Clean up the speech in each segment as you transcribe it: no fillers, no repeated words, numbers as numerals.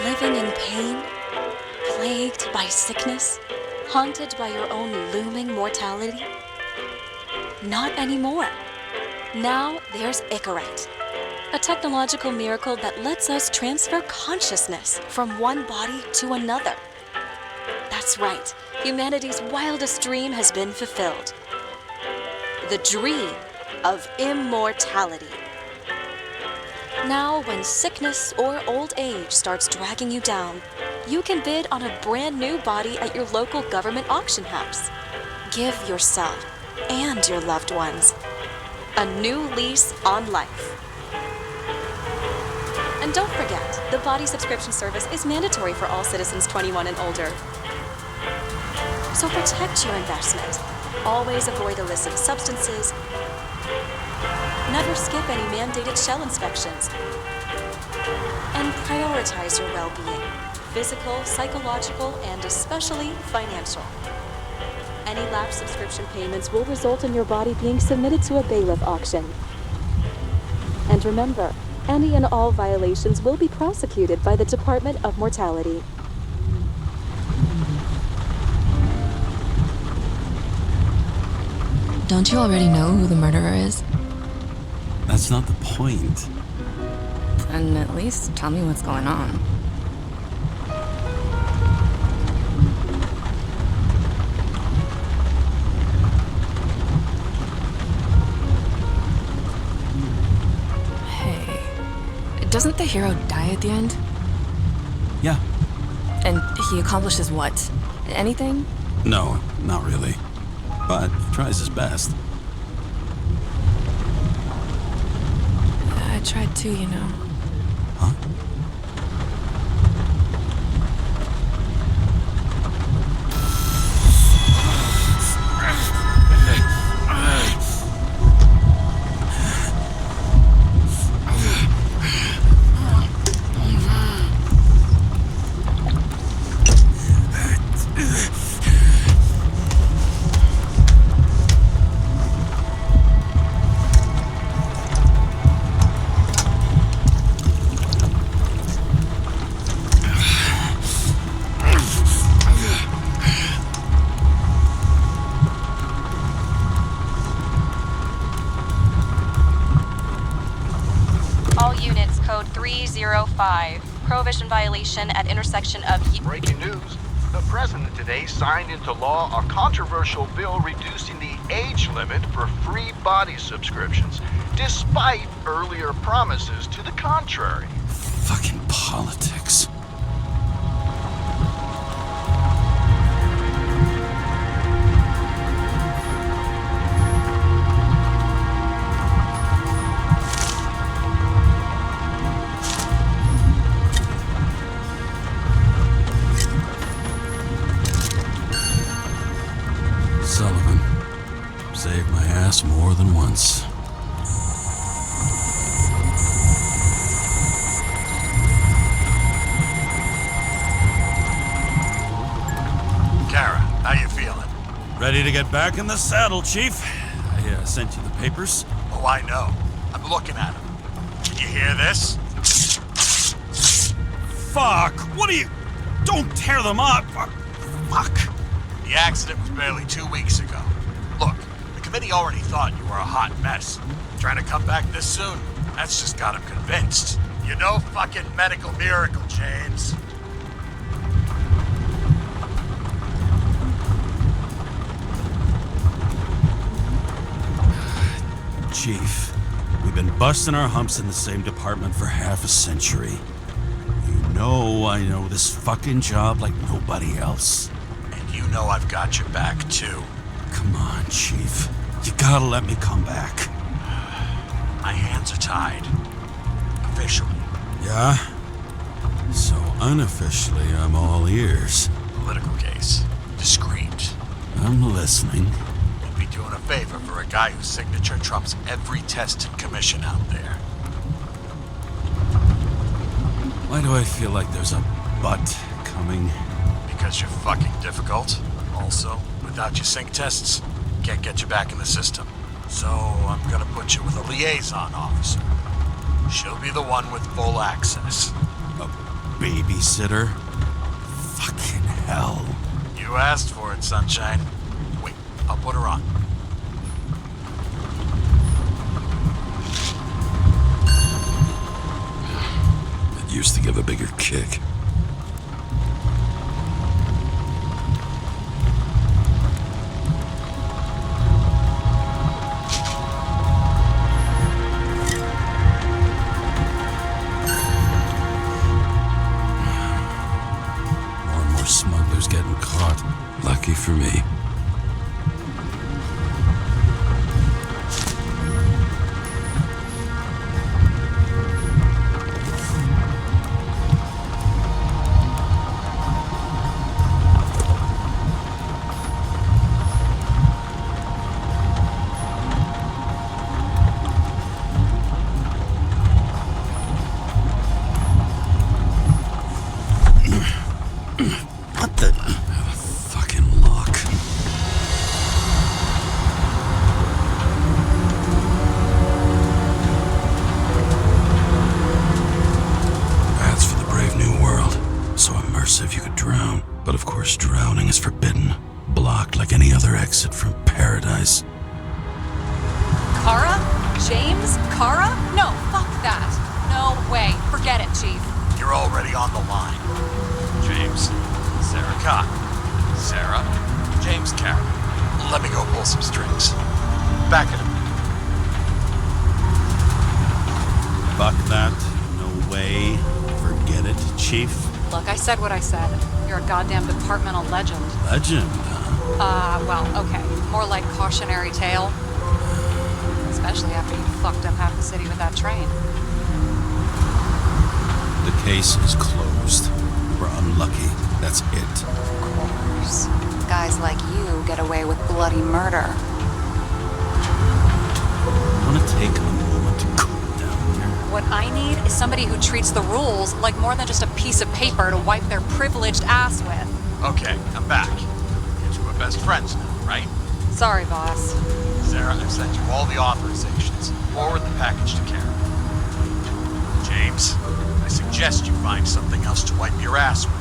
Living in pain, plagued by sickness, haunted by your own looming mortality? Not anymore. Now there's Icarite, a technological miracle that lets us transfer consciousness from one body to another. That's right, humanity's wildest dream has been fulfilled. The dream of immortality. Now, when sickness or old age starts dragging you down, you can bid on a brand new body at your local government auction house. Give yourself and your loved ones a new lease on life. And don't forget, the body subscription service is mandatory for all citizens 21 and older. So protect your investment. Always avoid illicit substances. Never skip any mandated shell inspections. And prioritize your well-being, physical, psychological, and especially financial. Any lapsed subscription payments will result in your body being submitted to a bailiff auction. And remember, any and all violations will be prosecuted by the Department of Mortality. Don't you already know who the murderer is? That's not the point. Then at least tell me what's going on. Hey, doesn't the hero die at the end? Yeah. And he accomplishes what? Anything? No, not really. But he tries his best. I tried to, you know. Huh? All units, code 305. Prohibition violation at intersection of... Breaking news. The president today signed into law a controversial bill reducing the age limit for free body subscriptions, despite earlier promises to the contrary. Fucking politics. Sullivan saved my ass more than once. Kara, how you feeling? Ready to get back in the saddle, Chief. I sent you the papers. Oh, I know. I'm looking at them. Can you hear this? Fuck! What are you... Don't tear them up! Fuck! The accident was barely 2 weeks ago. Look, the committee already thought you were a hot mess. Trying to come back this soon? That's just got them convinced. You know fucking medical miracle, James. Chief, we've been busting our humps in the same department for half a century. You know I know this fucking job like nobody else. And you know I've got your back, too. Come on, Chief. You gotta let me come back. My hands are tied. Officially. Yeah? So unofficially, I'm all ears. Political case. Discreet. I'm listening. You'd be doing a favor for a guy whose signature trumps every tested commission out there. Why do I feel like there's a but coming? Because you're fucking difficult. Also, without your sync tests, can't get you back in the system. So I'm gonna put you with a liaison officer. She'll be the one with full access. A babysitter? Fucking hell. You asked for it, Sunshine. Wait, I'll put her on. It used to give a bigger kick. More and more smugglers getting caught. Lucky for me. What the? Fucking lock. That's for the brave new world. So immersive you could drown. But of course drowning is forbidden. Blocked like any other exit from paradise. Kara? James? Kara? No, fuck that. No way. Forget it, Chief. You're already on the line. James, Sarah Cott. Sarah, James Carroll. Let me go pull some strings. Back in a minute. Fuck that. No way. Forget it, Chief. Look, I said what I said. You're a goddamn departmental legend. Legend. Well, okay. More like cautionary tale. Especially after you fucked up half the city with that train. The case is closed. We're unlucky. That's it. Of course. Guys like you get away with bloody murder. Want to take a moment to cool down here? What I need is somebody who treats the rules like more than just a piece of paper to wipe their privileged ass with. Okay, I'm back. You two are best friends now, right? Sorry, boss. Sarah, I've sent you all the authorizations. Forward the package to Karen. James, I suggest you find something else to wipe your ass with.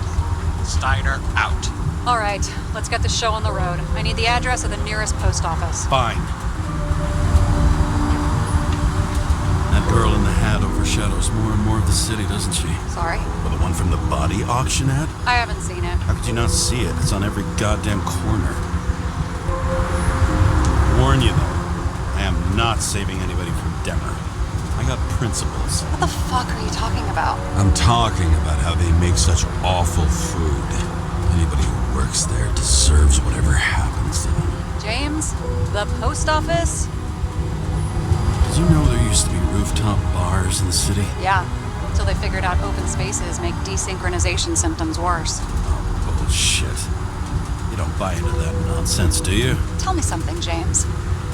Steiner out. All right, let's get the show on the road. I need the address of the nearest post office. Fine. That girl in the hat overshadows more and more of the city, doesn't she? Sorry? Well, the one from the body auction ad? I haven't seen it. How could you not see it? It's on every goddamn corner. Warn you though, I am not saving anybody from Demmer. I got principles. What the fuck are you talking about? I'm talking about how they make such awful food. Anybody who works there deserves whatever happens to them. James? The post office? Did you know there used to be rooftop bars in the city? Yeah, until they figured out open spaces make desynchronization symptoms worse. Oh, bullshit. You don't buy into that nonsense, do you? Tell me something, James.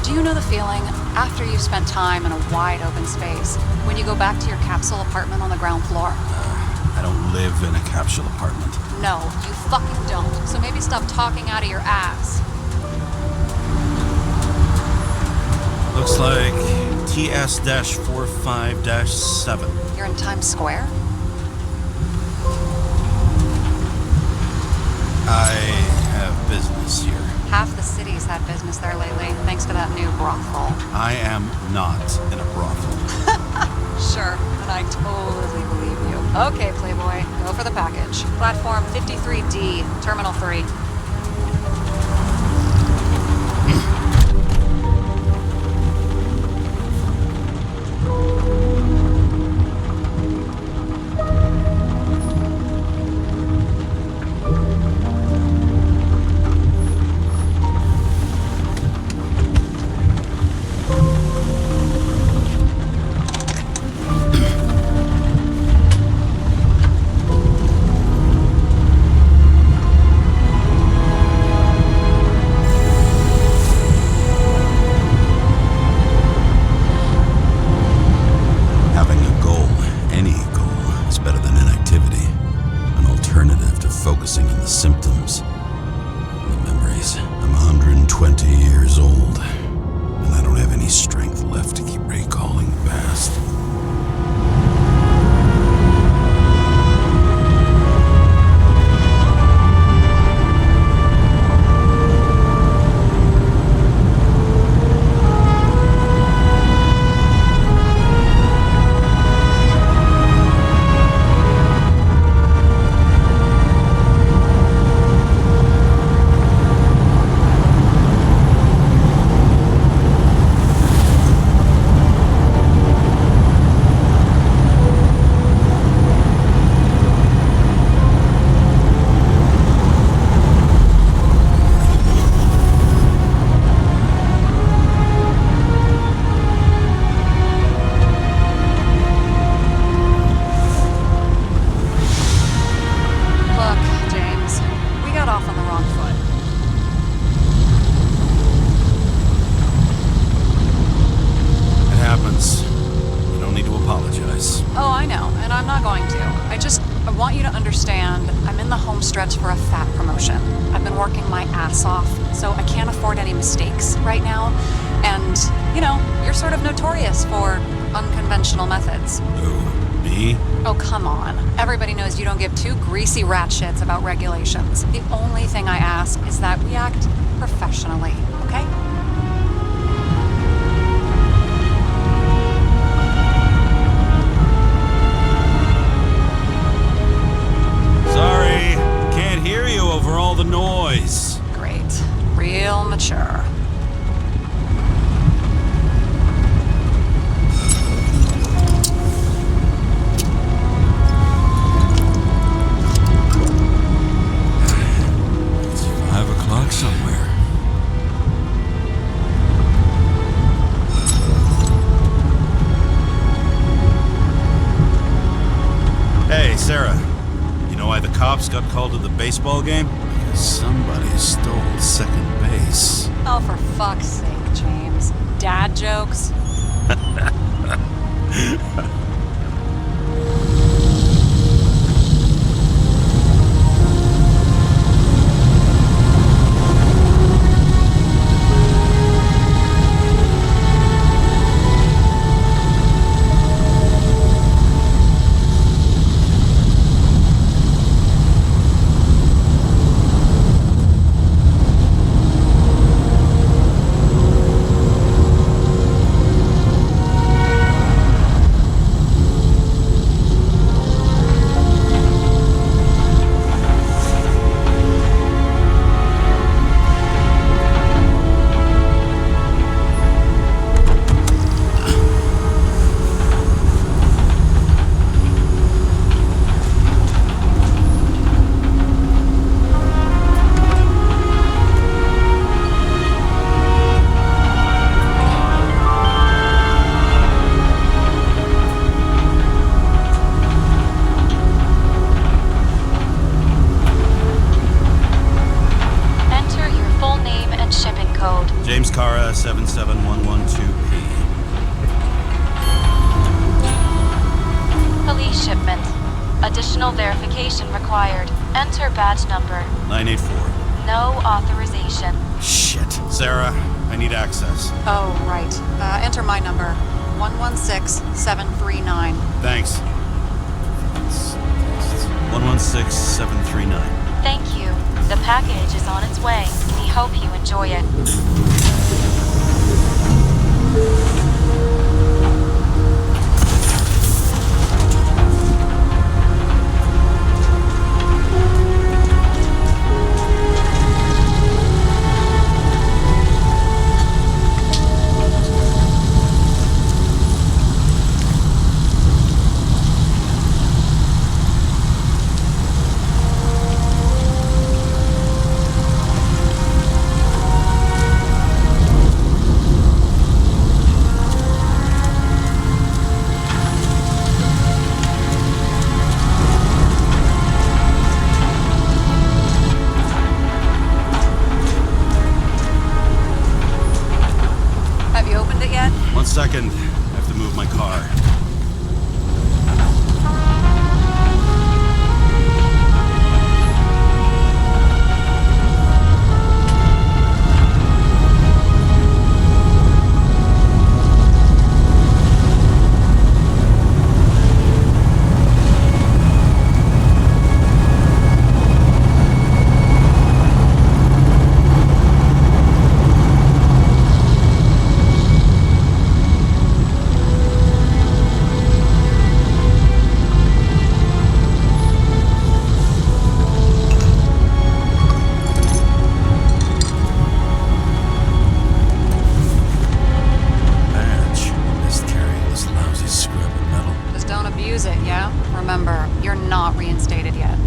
Do you know the feeling after you've spent time in a wide open space when you go back to your capsule apartment on the ground floor? I don't live in a capsule apartment. No, you fucking don't. So maybe stop talking out of your ass. Looks like TS-45-7. You're in Times Square? I have business here. Half the city's had business there lately, thanks to that new brothel. I am not in a brothel. Sure, and I totally believe you. Okay, Playboy, go for the package. Platform 53D, Terminal 3. strength left to keep recalling the past. Stretch for a fat promotion. I've been working my ass off, so I can't afford any mistakes right now. And, you know, you're sort of notorious for unconventional methods. Who, me? Oh, come on. Everybody knows you don't give two greasy rat shits about regulations. The only thing I ask is that we act professionally, okay? Sorry, can't hear you over all the noise. Great. Real mature. It's 5 o'clock somewhere. Hey, Sarah. You know why the cops got called to the baseball game? Because somebody stole second base. Oh, for fuck's sake, James. Dad jokes? James Cara, 77112P. Police shipment. Additional verification required. Enter badge number. 984. No authorization. Shit. Sarah, I need access. Oh, right. Enter my number. 116739. Thanks. 116739. Thank you. The package is on its way. We hope you enjoy it. One second. I have to move my car. not reinstated yet.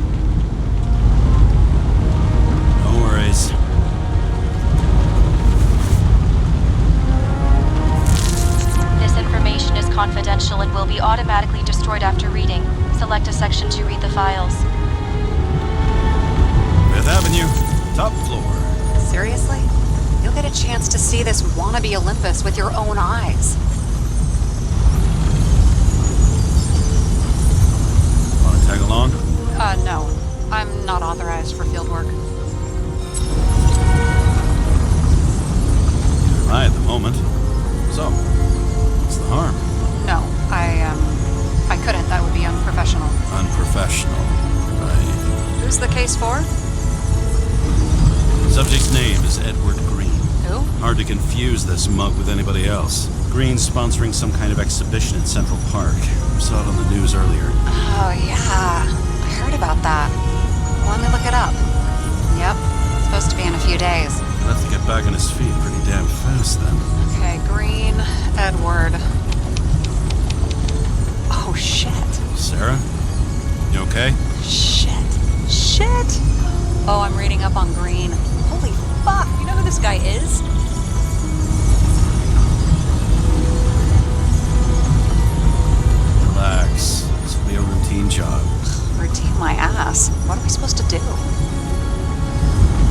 No worries. This information is confidential and will be automatically destroyed after reading. Select a section to read the files. Fifth Avenue, top floor. Seriously? You'll get a chance to see this wannabe Olympus with your own eyes. Wanna tag along? No. I'm not authorized for field work. High at the moment. So, what's the harm? No, I couldn't. That would be unprofessional. Unprofessional. Right. Who's the case for? Subject's name is Edward Green. Who? Hard to confuse this mug with anybody else. Green's sponsoring some kind of exhibition in Central Park. Saw it on the news earlier. Oh, yeah. I heard about that. Let me look it up. Yep. Supposed to be in a few days. He'll have to get back on his feet pretty damn fast then. Okay, Green, Edward. Oh, shit. Sarah? You okay? Shit. Oh, I'm reading up on Green. Holy fuck. You know who this guy is? Relax. This will be a routine job. Routine my ass. What are we supposed to do?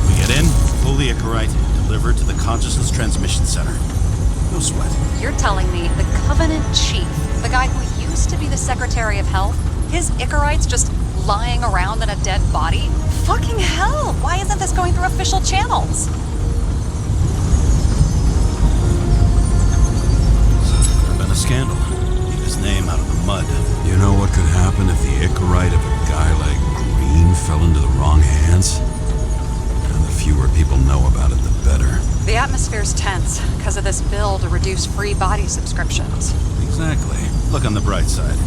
We get in, pull the Icarite, deliver to the Consciousness Transmission Center. No sweat. You're telling me the Covenant Chief, the guy who used to be the Secretary of Health, his Icarite's just lying around in a dead body? Fucking hell! Why isn't this going through official channels? Could have been a scandal. Keep his name out of the mud. You know what could happen if the Icarite of a guy like Green fell into the wrong hands? And the fewer people know about it, the better. The atmosphere's tense because of this bill to reduce free body subscriptions. Exactly. Look on the bright side.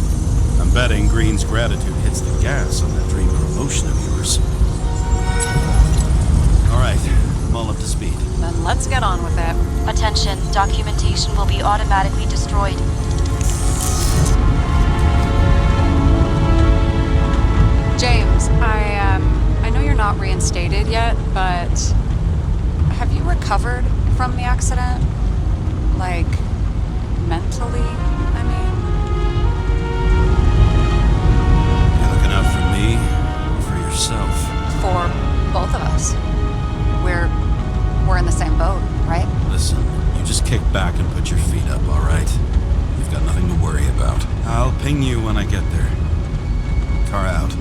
I'm betting Green's gratitude hits the gas on that dream promotion of yours. All right, I'm all up to speed. Then let's get on with it. Attention, documentation will be automatically destroyed. James, I know you're not reinstated yet, but have you recovered from the accident? Like, mentally, I mean? You looking out for me or for yourself? For both of us. We're in the same boat, right? Listen, you just kick back and put your feet up, all right? You've got nothing to worry about. I'll ping you when I get there. Car out.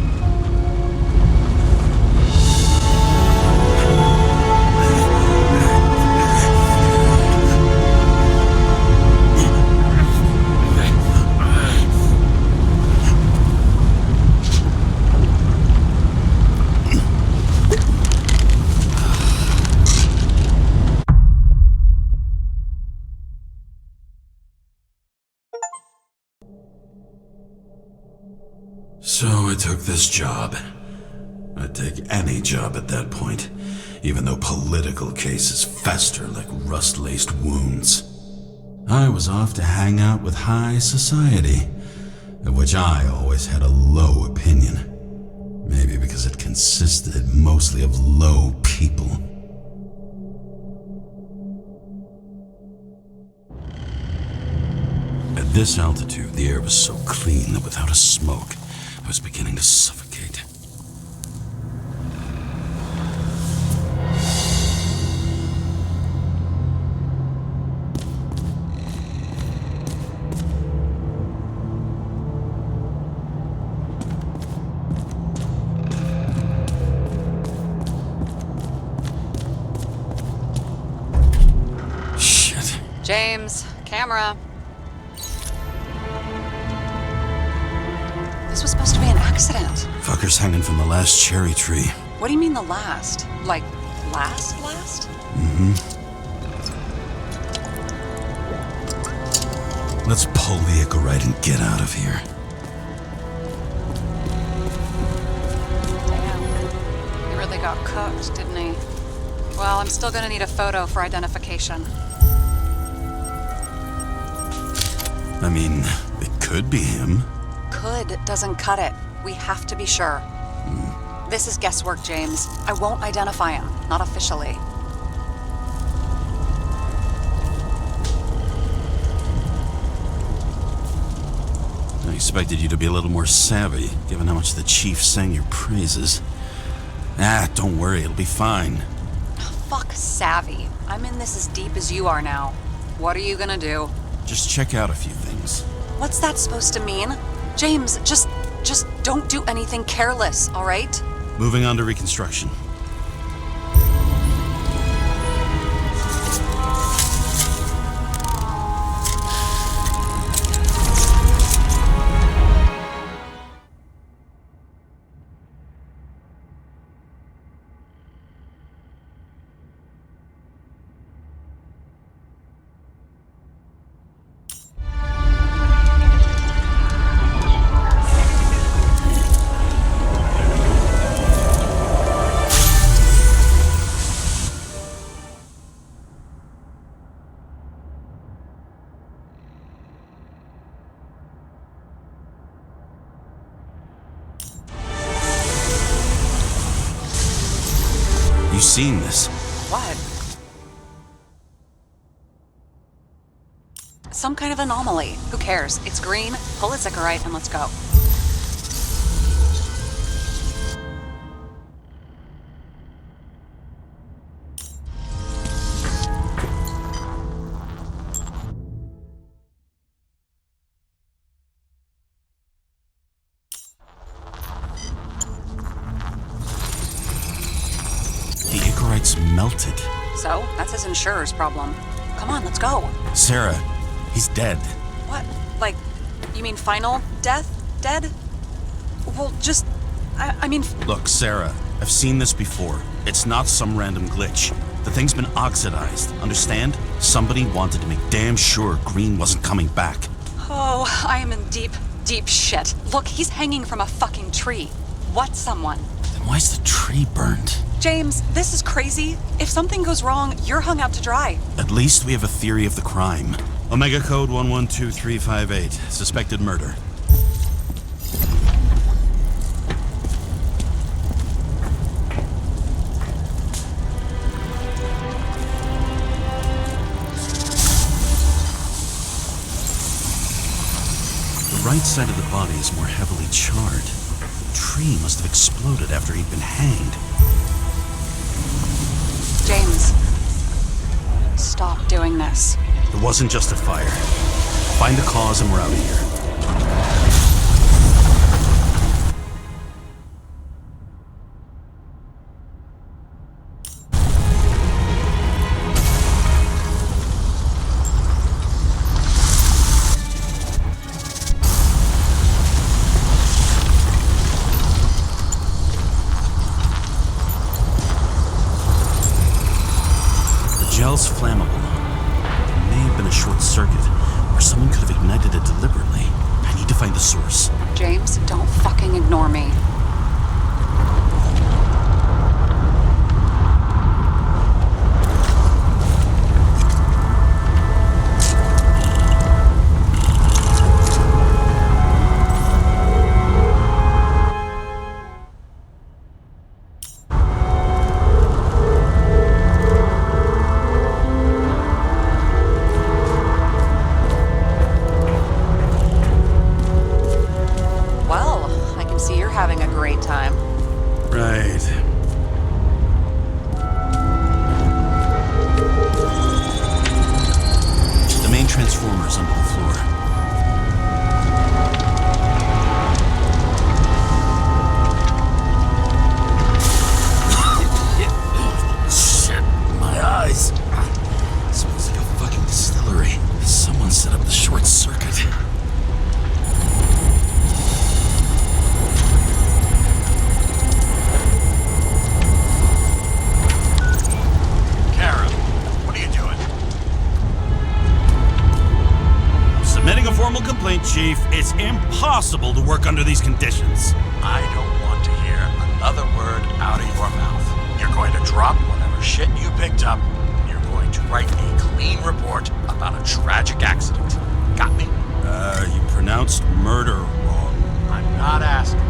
So I took this job. I'd take any job at that point, even though political cases fester like rust-laced wounds. I was off to hang out with high society, of which I always had a low opinion. Maybe because it consisted mostly of low people. At this altitude, the air was so clean that without a smoke, I was beginning to suffocate. Shit. James, camera. This was supposed to be an accident. Fucker's hanging from the last cherry tree. What do you mean the last? Like, last? Let's pull the Icarite and get out of here. Damn. He really got cooked, didn't he? Well, I'm still gonna need a photo for identification. I mean, it could be him. Could doesn't cut it. We have to be sure. This is guesswork, James. I won't identify him. Not officially. I expected you to be a little more savvy, given how much the chief sang your praises. Don't worry, it'll be fine. Fuck savvy. I'm in this as deep as you are now. What are you gonna do? Just check out a few things. What's that supposed to mean? James, just don't do anything careless, all right? Moving on to reconstruction. You seen this? What? Some kind of anomaly. Who cares? It's green, pull a Zikarite, and let's go. The Icarite's melted. So, that's his insurer's problem. Come on, let's go. Sarah, he's dead. What? Like, you mean final death? Dead? Well, just... I mean... Look, Sarah, I've seen this before. It's not some random glitch. The thing's been oxidized, understand? Somebody wanted to make damn sure Green wasn't coming back. Oh, I am in deep, deep shit. Look, he's hanging from a fucking tree. What someone? Then why's the tree burned? James, this is crazy. If something goes wrong, you're hung out to dry. At least we have a theory of the crime. Omega Code 112358. Suspected murder. The right side of the body is more heavily charred. The tree must have exploded after he'd been hanged. James, stop doing this. It wasn't just a fire. Find the cause and we're out of here. The gel's flammable. It may have been a short circuit, or someone could have ignited it deliberately. I need to find the source. James, don't fucking ignore me. Having a great time. Right. The main transformer's under the floor. Shit, my eyes. Smells like a fucking distillery. Someone set up the short circuit. Formal complaint, Chief. It's impossible to work under these conditions. I don't want to hear another word out of your mouth. You're going to drop whatever shit you picked up, and you're going to write a clean report about a tragic accident. Got me? You pronounced murder wrong. I'm not asking.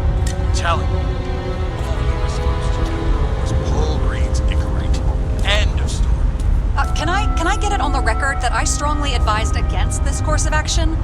against this course of action?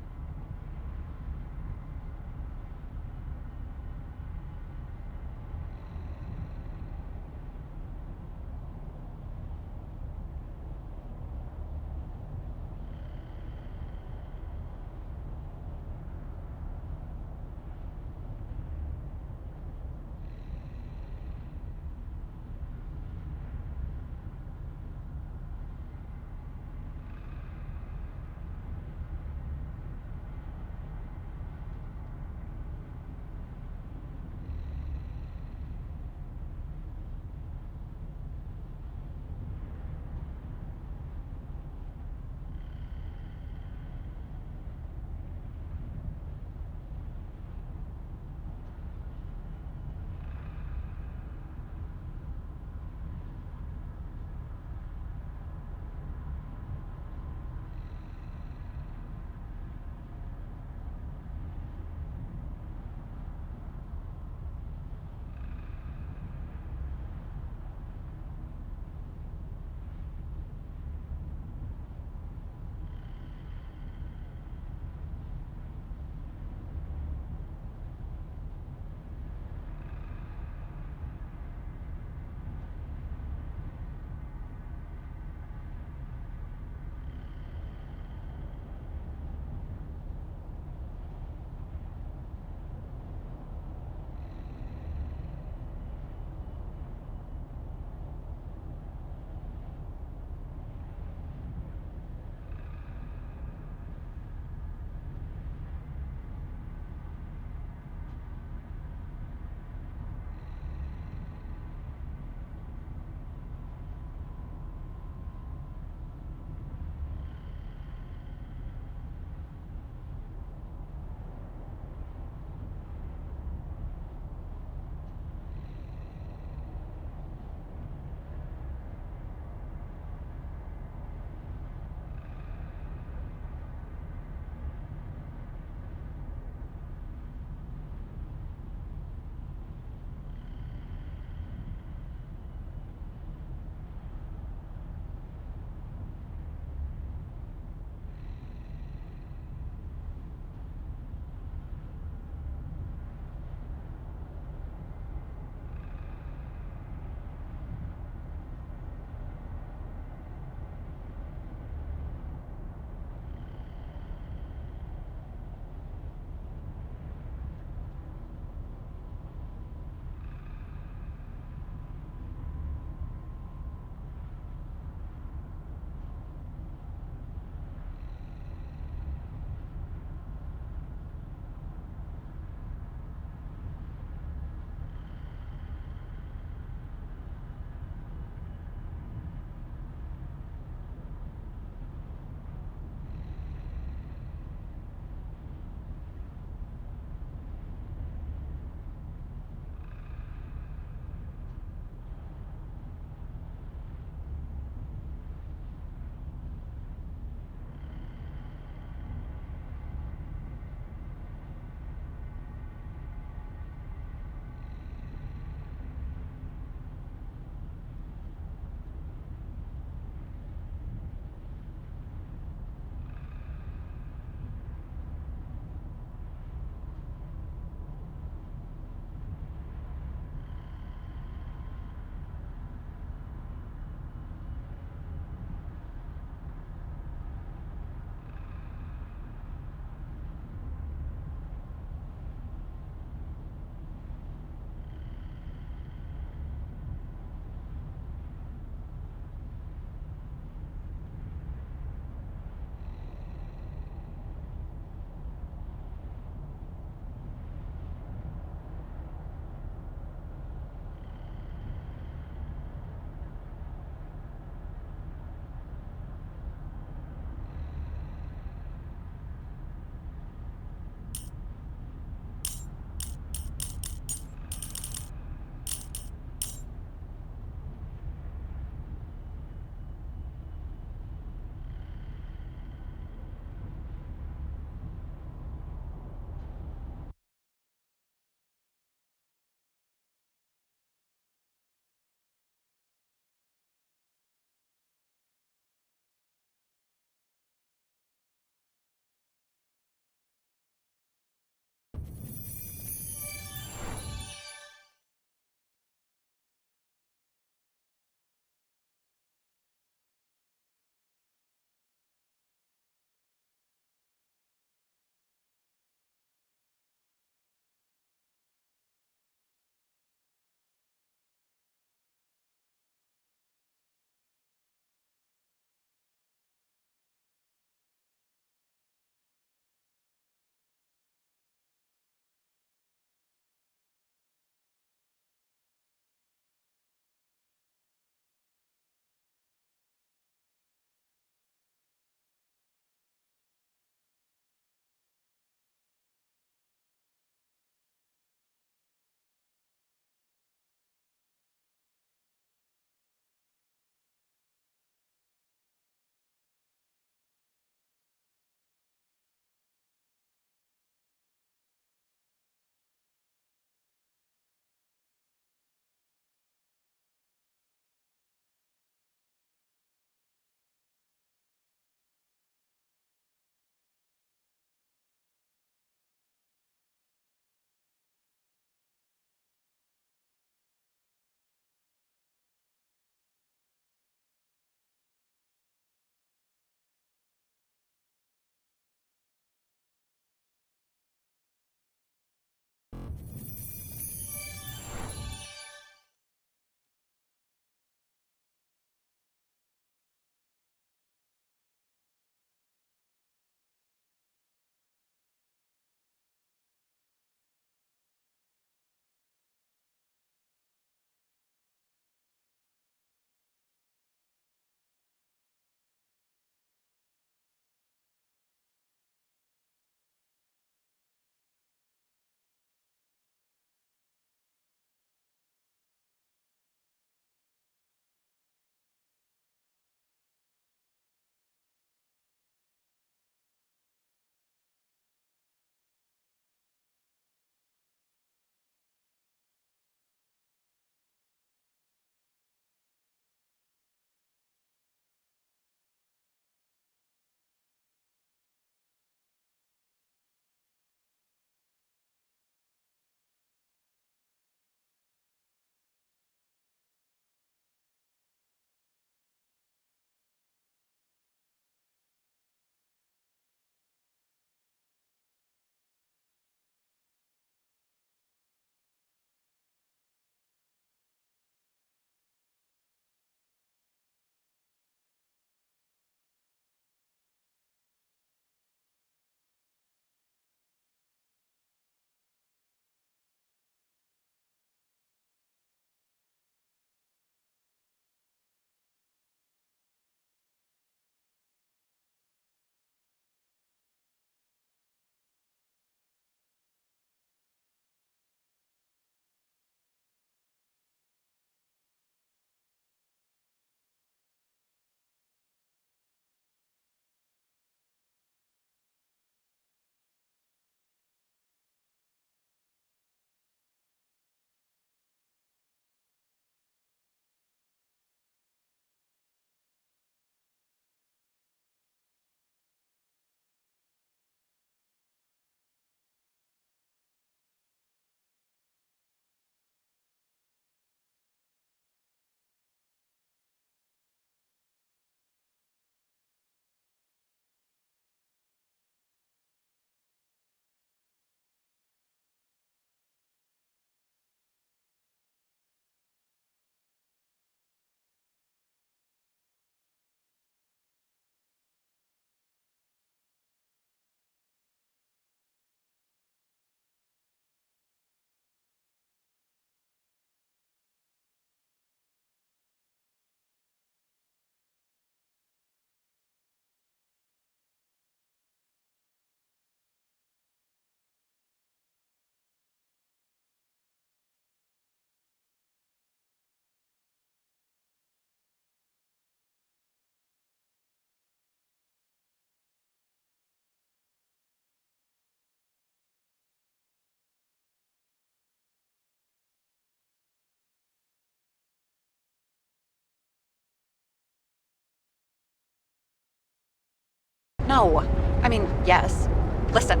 No. I mean, yes. Listen,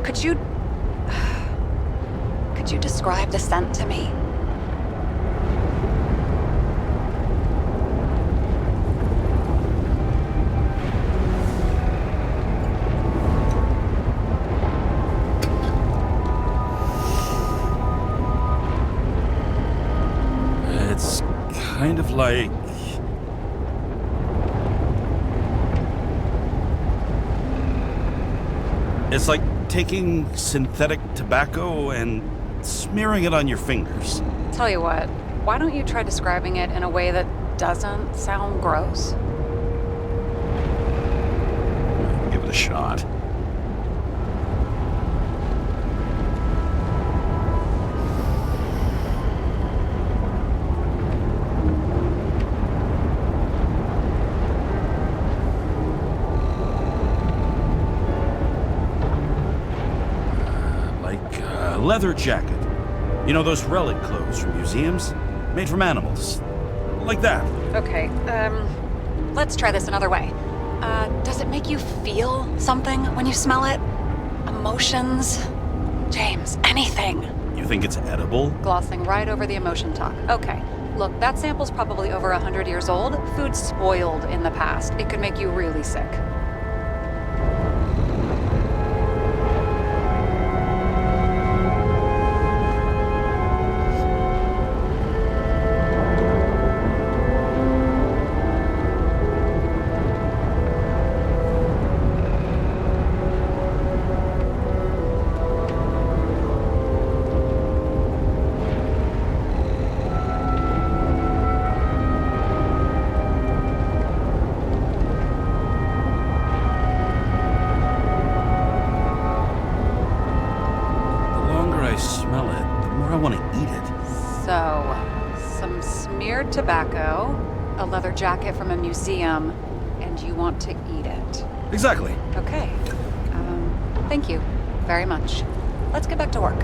could you describe the scent to me? It's kind of like... It's like taking synthetic tobacco and smearing it on your fingers. Tell you what, why don't you try describing it in a way that doesn't sound gross? Give it a shot. Leather jacket. You know those relic clothes from museums? Made from animals. Like that. Okay, let's try this another way. Does it make you feel something when you smell it? Emotions? James, anything. You think it's edible? Glossing right over the emotion talk. Okay, look, that sample's probably over 100 years old. Food spoiled in the past. It could make you really sick. Some smeared tobacco, a leather jacket from a museum, and you want to eat it. Exactly. Okay. Thank you very much. Let's get back to work.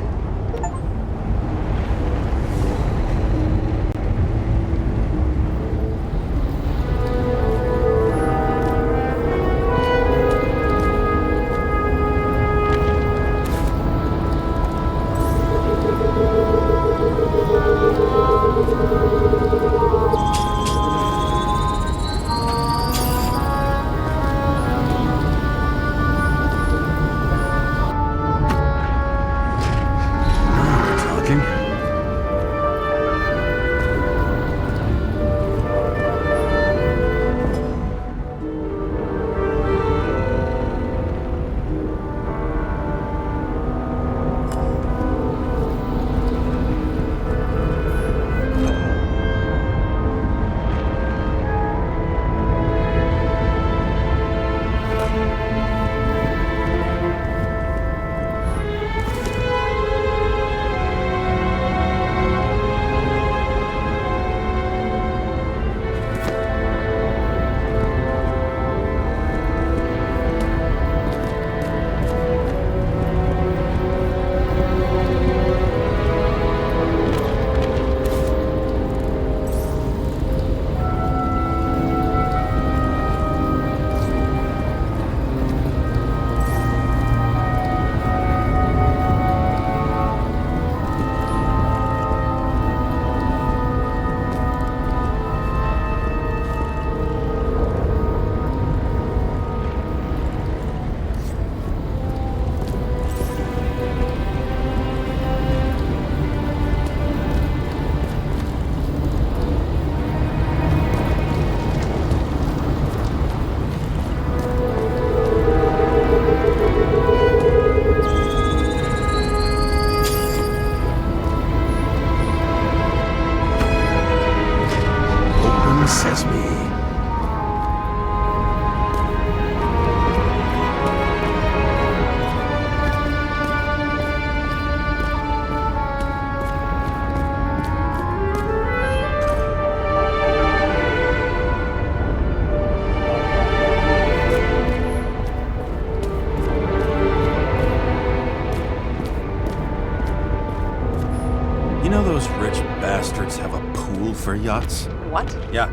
You know those rich bastards have a pool for yachts? What? Yeah.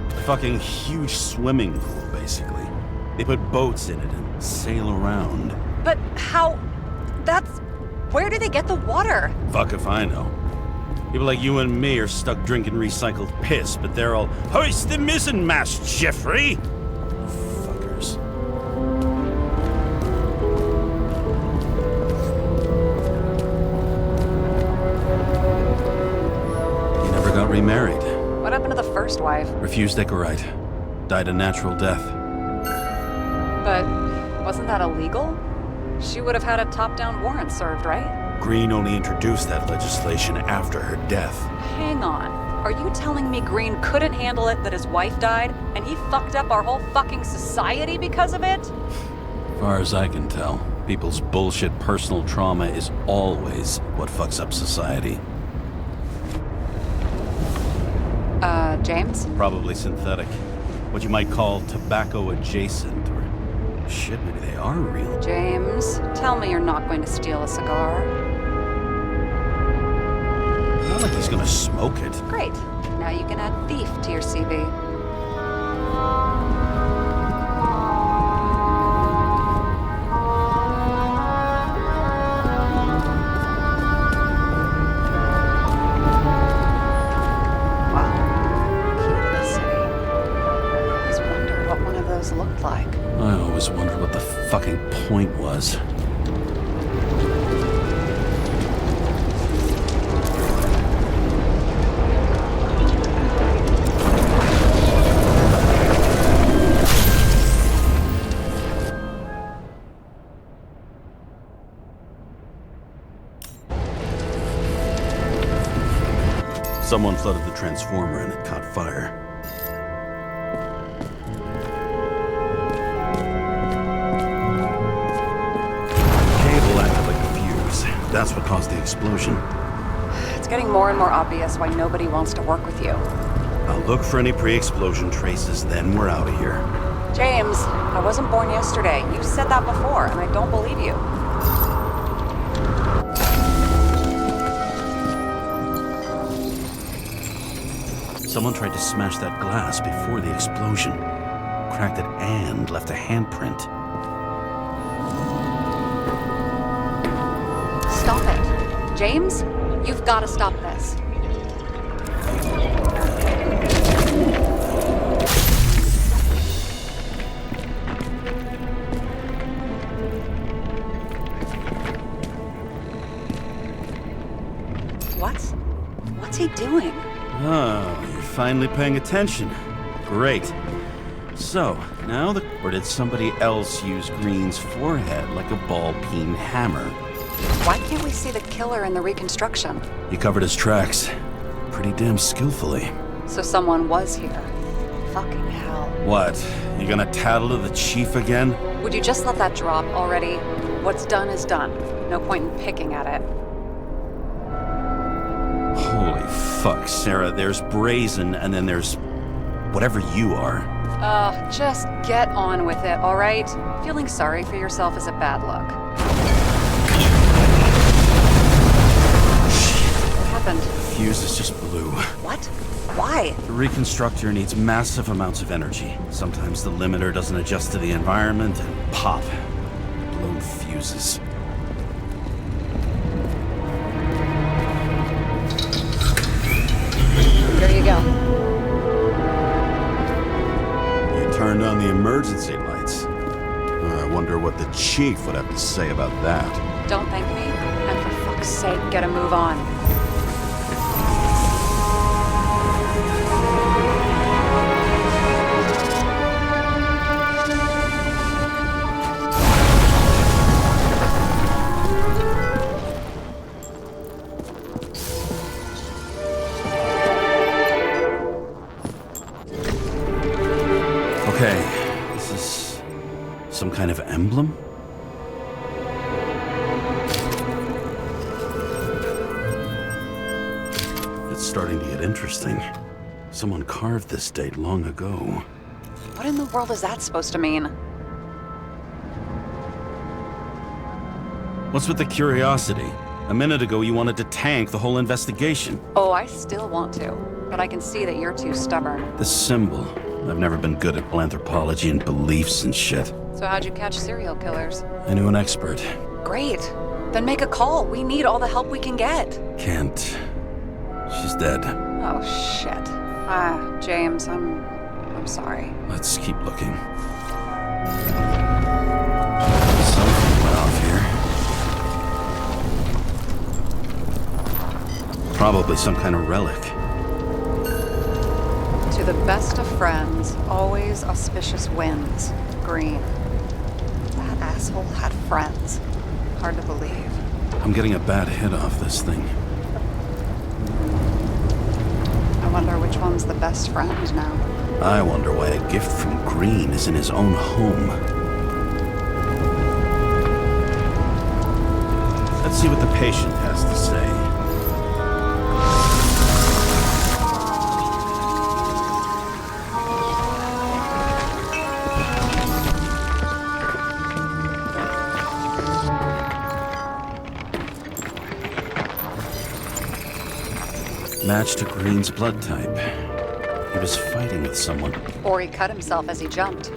A fucking huge swimming pool, basically. They put boats in it and sail around. But how? Where do they get the water? Fuck if I know. People like you and me are stuck drinking recycled piss, but they're all, hoist the mizzenmast, Jeffrey! Fuckers. He never got remarried. What happened to the first wife? Refused Icarite. Died a natural death. But wasn't that illegal? She would have had a top-down warrant served, right? Green only introduced that legislation after her death. Hang on. Are you telling me Green couldn't handle it that his wife died, and he fucked up our whole fucking society because of it? Far as I can tell, people's bullshit personal trauma is always what fucks up society. James? Probably synthetic. What you might call tobacco adjacent, or shit, maybe they are real. James, tell me you're not going to steal a cigar. Not like he's gonna smoke it. Great. Now you can add thief to your CV. Looked like. I always wondered what the fucking point was. Someone flooded the transformer and it caught fire. That's what caused the explosion. It's getting more and more obvious why nobody wants to work with you. I'll look for any pre-explosion traces, then we're out of here. James, I wasn't born yesterday. You said that before, and I don't believe you. Someone tried to smash that glass before the explosion. Cracked it and left a handprint. Stop it. James, you've got to stop this. What's he doing? Oh, you're finally paying attention. Great. So, now or did somebody else use Green's forehead like a ball-peen hammer? Why can't we see the killer in the reconstruction? He covered his tracks. Pretty damn skillfully. So someone was here. Fucking hell. What? You gonna tattle to the chief again? Would you just let that drop already? What's done is done. No point in picking at it. Holy fuck, Sarah. There's Brazen, and then there's whatever you are. Just get on with it, all right? Feeling sorry for yourself is a bad look. What happened? Fuse is just blue. What? Why? The reconstructor needs massive amounts of energy. Sometimes the limiter doesn't adjust to the environment, and pop. Blown fuses. There you go. You turned on the emergency lights. I wonder what the chief would have to say about that. Don't thank me, and for fuck's sake, get a move on. Okay, this is some kind of emblem? It's starting to get interesting. Someone carved this date long ago. What in the world is that supposed to mean? What's with the curiosity? A minute ago you wanted to tank the whole investigation. Oh, I still want to, but I can see that you're too stubborn. The symbol. I've never been good at anthropology and beliefs and shit. So how'd you catch serial killers? I knew an expert. Great. Then make a call. We need all the help we can get. Can't. She's dead. Oh, shit. James, I'm sorry. Let's keep looking. Something went off here. Probably some kind of relic. To the best of friends, always auspicious winds. Green. That asshole had friends. Hard to believe. I'm getting a bad hit off this thing. I wonder which one's the best friend now. I wonder why a gift from Green is in his own home. Let's see what the patient has to say. Match to Green's blood type. He was fighting with someone. Or he cut himself as he jumped.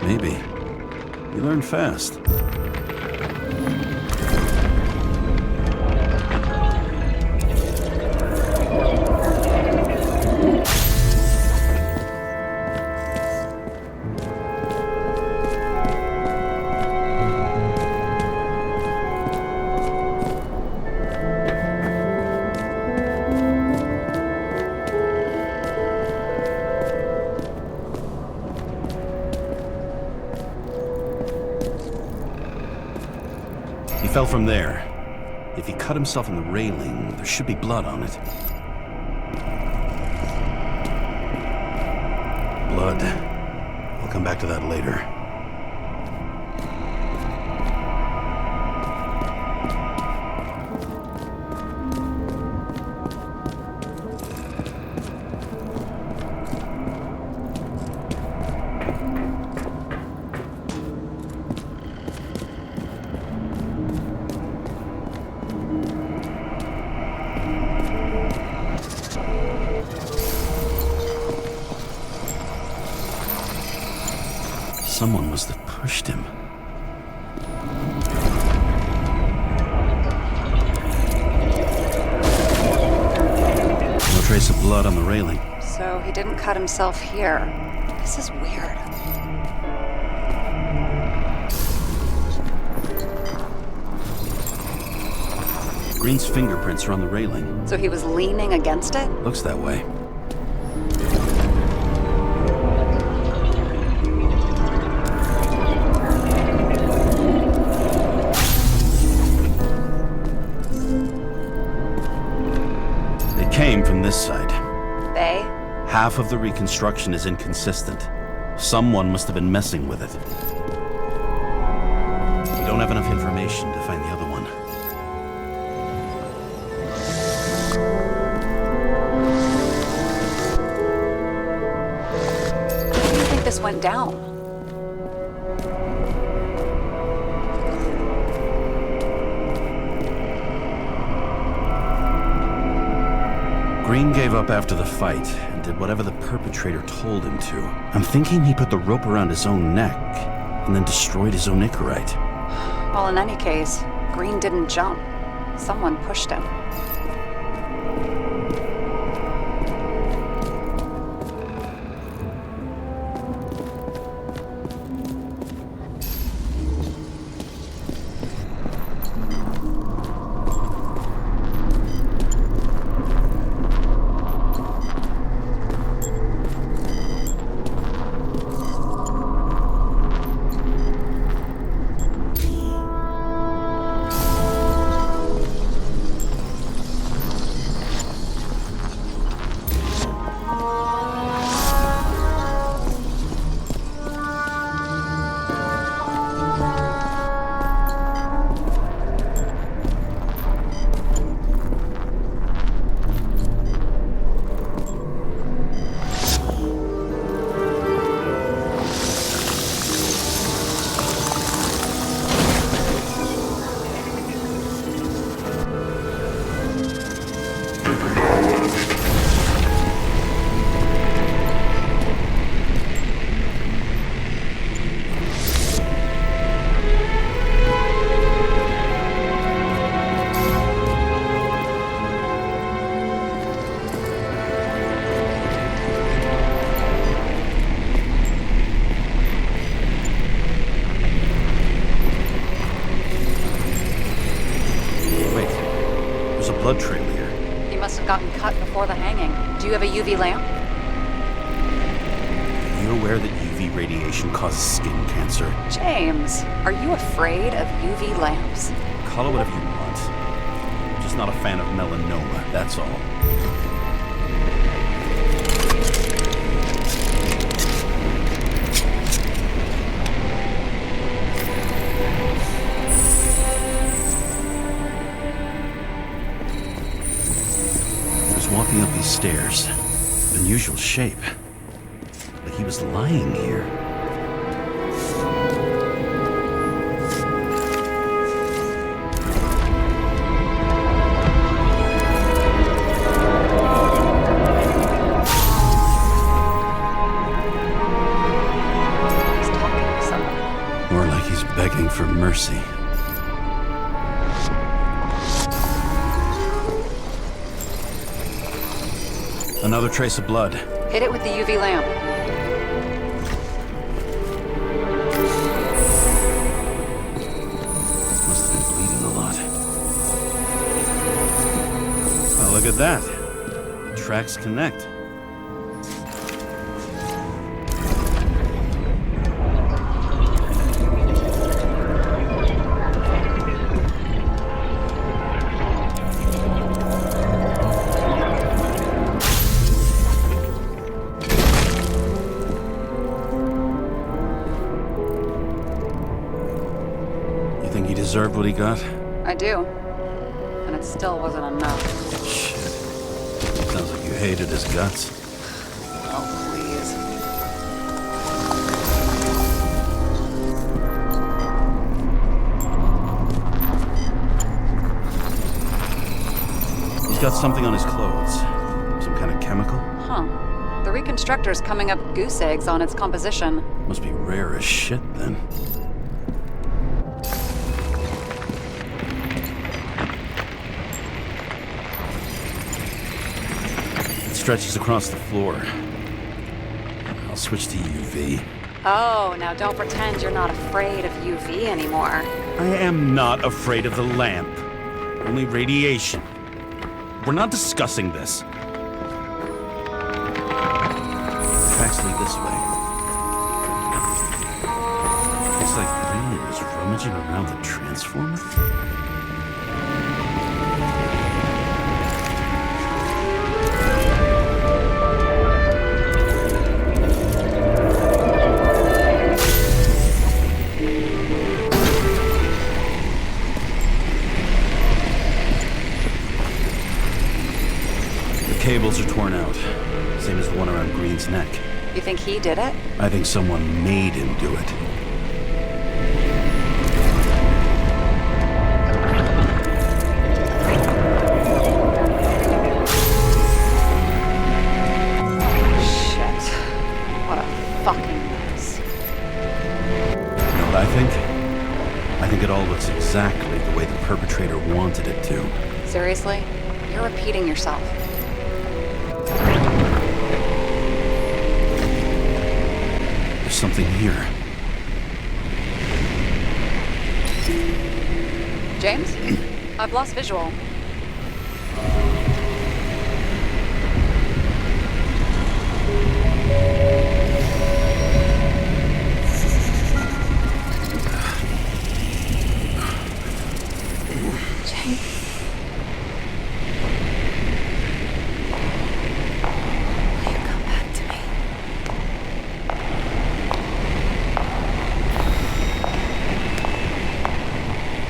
Maybe. You learn fast. He fell from there. If he cut himself in the railing, there should be blood on it. Blood. I'll come back to that later. Someone must have pushed him. No trace of blood on the railing. So he didn't cut himself here. This is weird. Green's fingerprints are on the railing. So he was leaning against it? Looks that way. Came from this side. They? Half of the reconstruction is inconsistent. Someone must have been messing with it. We don't have enough information to find the other one. How do you think this went down? Green gave up after the fight and did whatever the perpetrator told him to. I'm thinking he put the rope around his own neck and then destroyed his own Icarite. Well, in any case, Green didn't jump. Someone pushed him. blood trail here. He must have gotten cut before the hanging. Do you have a UV lamp? Are you aware that UV radiation causes skin cancer? James, are you afraid of UV lamps? Call it whatever you want. I'm just not a fan of melanoma, that's all. Walking up these stairs, unusual shape. Like he was lying here. He's talking to someone. More like he's begging for mercy. Another trace of blood. Hit it with the UV lamp. Must have been bleeding a lot. Oh, look at that. The tracks connect. He deserved what he got? I do. And it still wasn't enough. Shit. Sounds like you hated his guts. Oh, please. He's got something on his clothes. Some kind of chemical? Huh. The reconstructor's coming up goose eggs on its composition. Must be rare as shit, then. Stretches across the floor. I'll switch to UV. Oh, now don't pretend you're not afraid of UV anymore. I am not afraid of the lamp. Only radiation. We're not discussing this. Tracks lead this way. Looks like Rain is rummaging around the transformer. Cables are torn out, same as the one around Green's neck. You think he did it? I think someone made him do it. Shit. What a fucking mess. You know what I think? I think it all looks exactly the way the perpetrator wanted it to. Seriously? You're repeating yourself. There's something here. James? I've lost visual. James. Will you come back to me?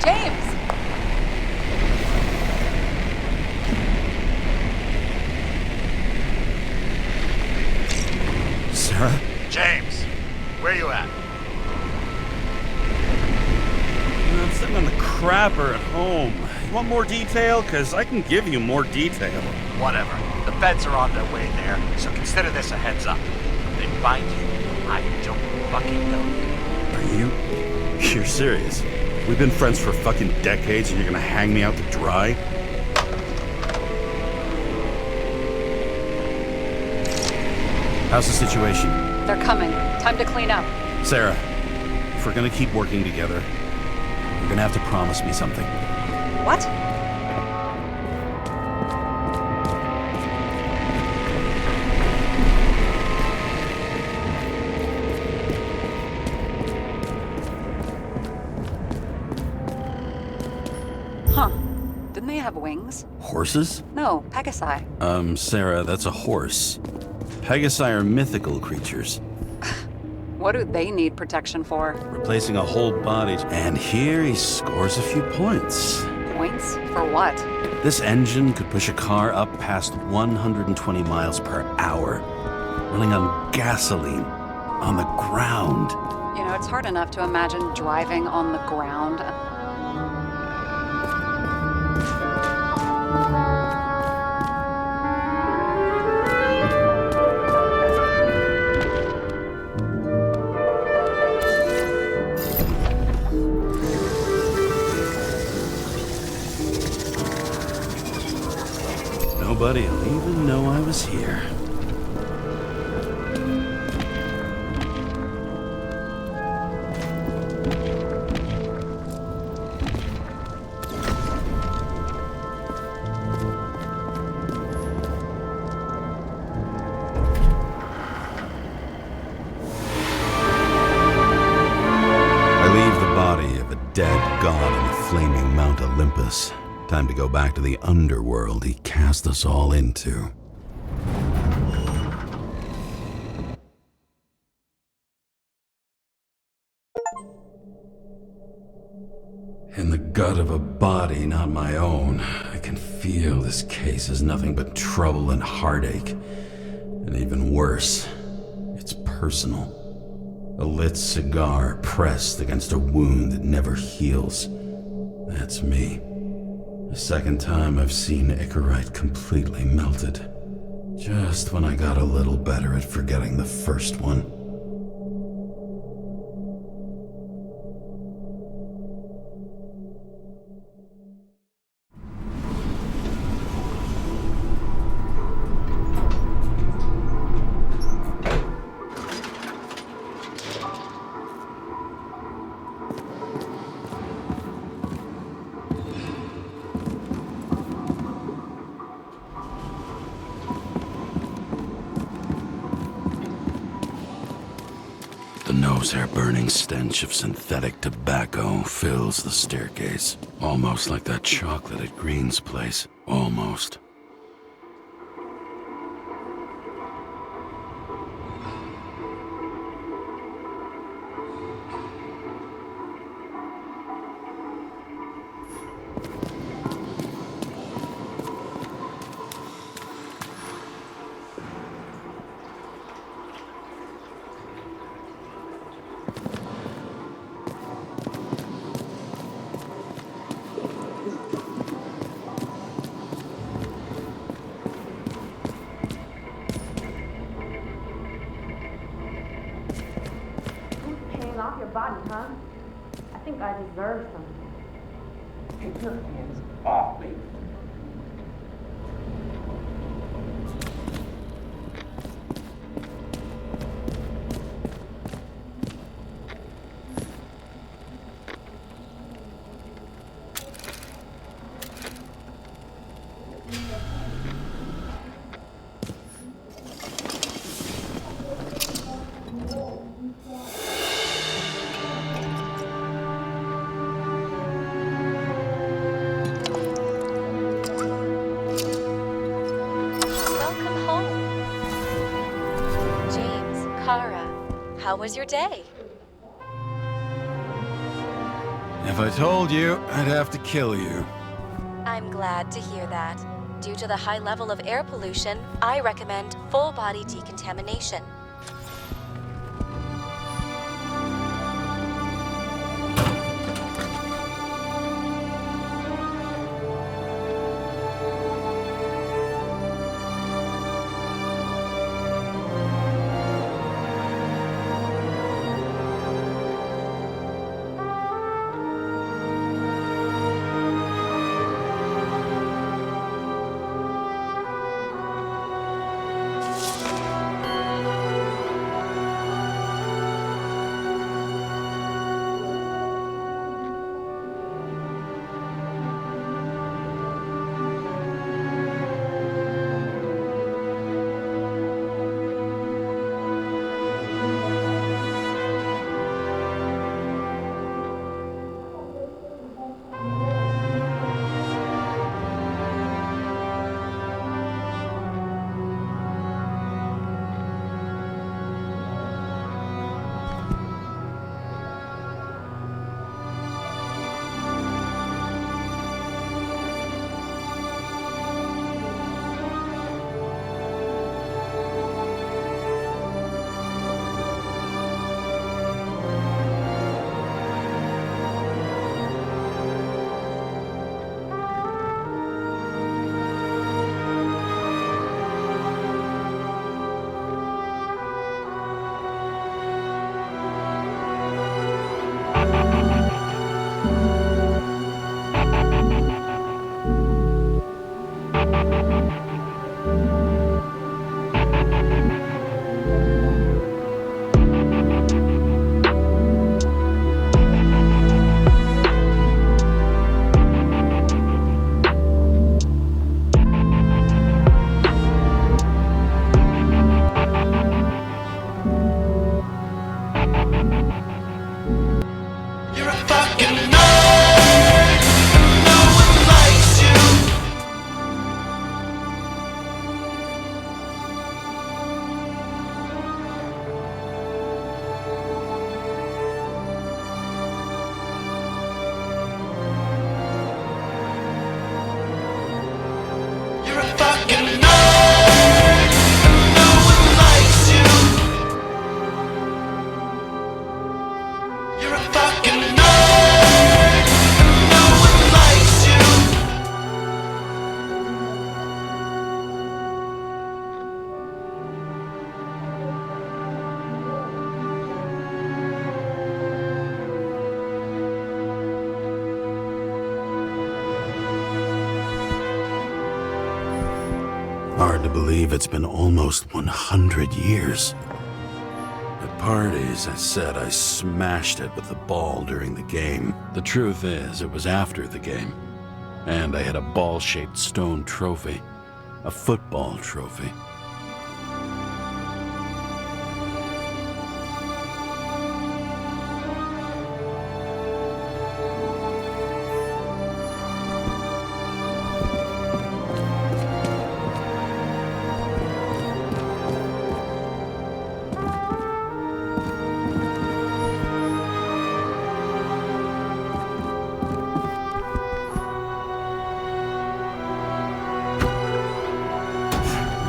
James! Sarah? James, where you at? I'm sitting on the crapper at home. You want more detail? Because I can give you more detail. Whatever. The feds are on their way there, so consider this a heads up. If they find you, I don't fucking know you. Are you? You're serious? We've been friends for fucking decades and you're gonna hang me out to dry? How's the situation? They're coming. Time to clean up. Sarah, if we're gonna keep working together, you're gonna have to promise me something. What? have wings. Horses? No, Pegasi. Sarah, that's a horse. Pegasi are mythical creatures. What do they need protection for? Replacing a whole body. And here he scores a few points. Points? For what? This engine could push a car up past 120 miles per hour, running on gasoline, on the ground. You know, it's hard enough to imagine driving on the ground. Nobody'll even know I was here. I leave the body of a dead god on the flaming Mount Olympus. Time to go back to the underworld he cast us all into. In the gut of a body not my own, I can feel this case is nothing but trouble and heartache. And even worse, it's personal. A lit cigar pressed against a wound that never heals. That's me. The second time I've seen Icarite completely melted. Just when I got a little better at forgetting the first one. The nose-hair-burning stench of synthetic tobacco fills the staircase. Almost like that chocolate at Green's place. Almost. Paying off your body, huh? I think I deserve something. Take your hands off me. Welcome home. James, Kara, how was your day? If I told you, I'd have to kill you. I'm glad to hear that. Due to the high level of air pollution, I recommend full body decontamination. believe it's been almost 100 years. At parties, I said I smashed it with the ball during the game. The truth is, it was after the game. And I had a ball-shaped stone trophy. A football trophy.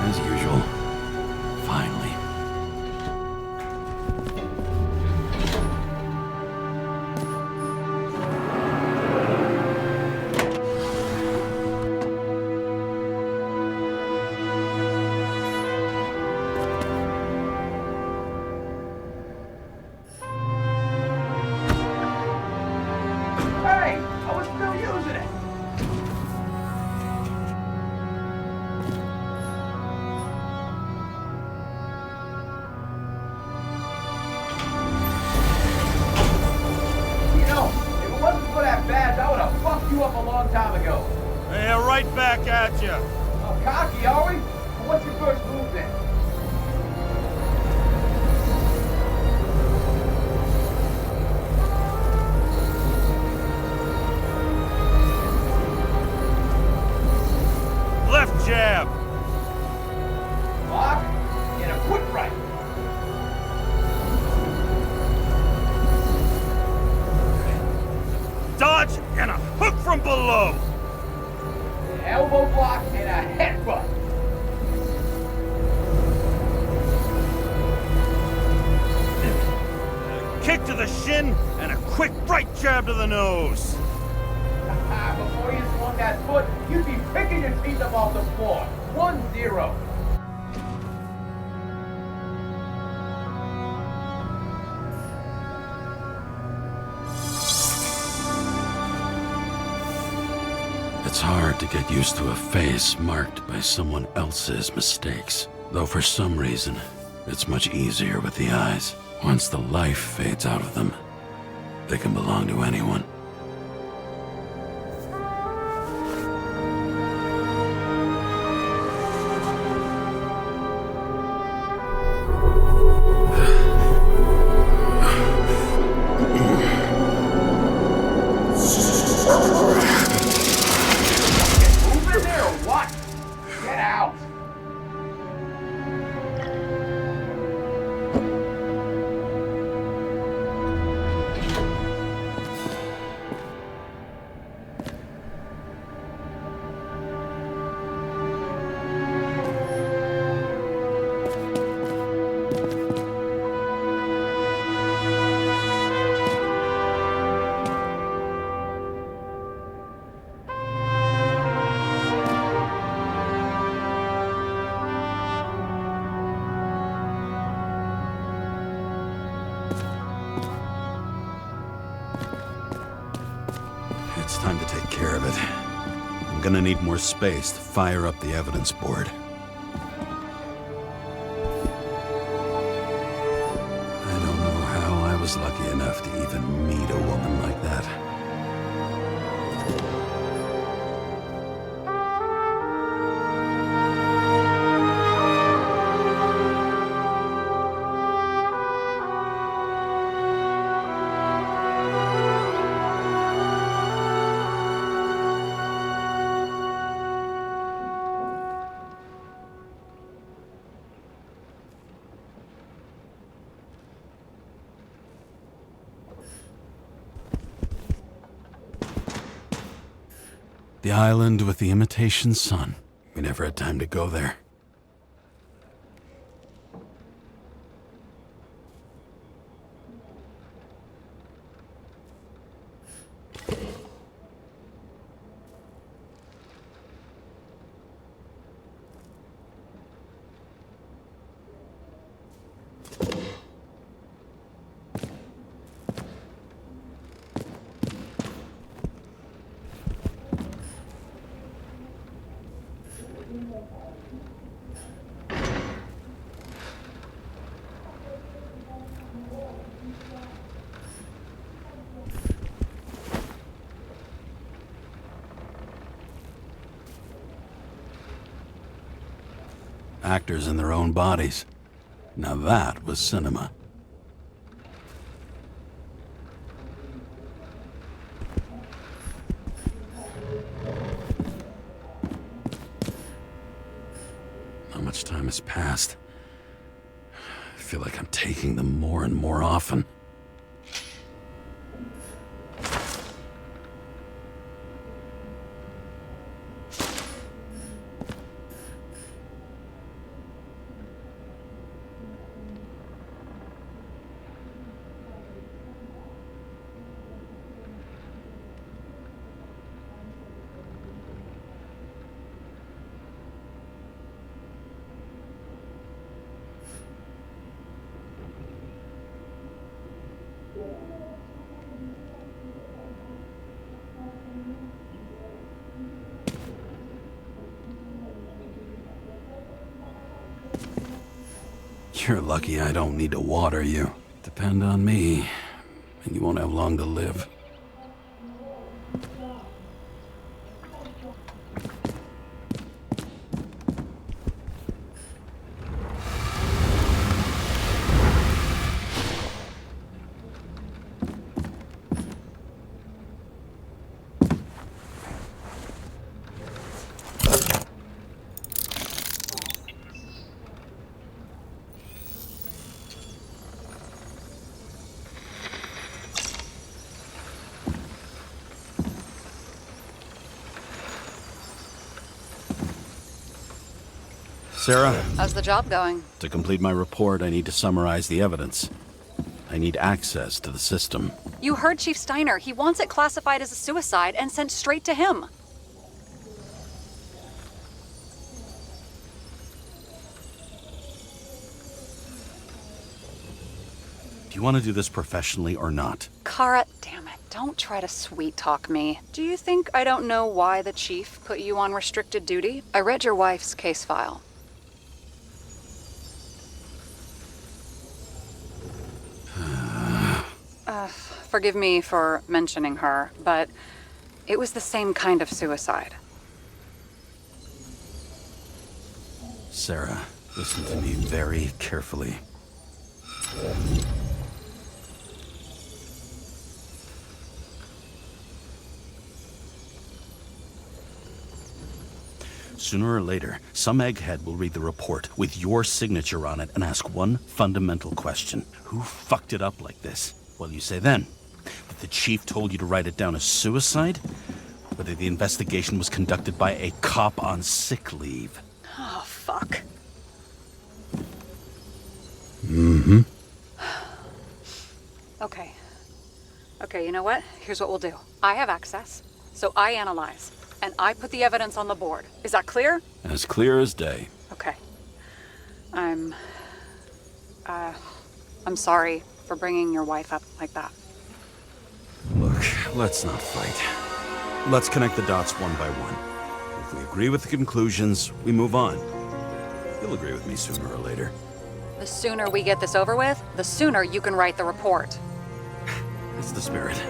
As usual. Finally. Hey, I was still using it. You know, if it wasn't for that badge, I would have fucked you up a long time ago. Yeah, right back at you. Oh, cocky, are we? Well, what's your first move then? Left jab. Block and a quick right. Dodge and a hook from below. An elbow block and a headbutt. Kick to the shin and a quick right jab to the nose. Before you swung that foot, you'd be picking your teeth up off the floor. 1-0. It's hard to get used to a face marked by someone else's mistakes. Though for some reason, it's much easier with the eyes. Once the life fades out of them, they can belong to anyone. Move in there or what? Get out. It's time to take care of it. I'm gonna need more space to fire up the evidence board. I don't know how I was lucky enough to even meet a woman like that. The island with the imitation sun. We never had time to go there. actors in their own bodies. Now that was cinema. Not much time has passed. I feel like I'm taking them more and more often. You're lucky I don't need to water you. Depend on me, and you won't have long to live. Sarah? How's the job going? To complete my report, I need to summarize the evidence. I need access to the system. You heard Chief Steiner. He wants it classified as a suicide and sent straight to him. Do you want to do this professionally or not? Kara, damn it. Don't try to sweet talk me. Do you think I don't know why the chief put you on restricted duty? I read your wife's case file. Forgive me for mentioning her, but it was the same kind of suicide. Sarah, listen to me very carefully. Sooner or later, some egghead will read the report with your signature on it and ask one fundamental question. Who fucked it up like this? What will you say then? That the chief told you to write it down as suicide? Whether the investigation was conducted by a cop on sick leave? Oh, fuck. Mm-hmm. Okay. Okay, you know what? Here's what we'll do. I have access, so I analyze. And I put the evidence on the board. Is that clear? As clear as day. Okay. I'm sorry for bringing your wife up like that. Look, let's not fight. Let's connect the dots one by one. If we agree with the conclusions, we move on. You'll agree with me sooner or later. The sooner we get this over with, the sooner you can write the report. It's the spirit.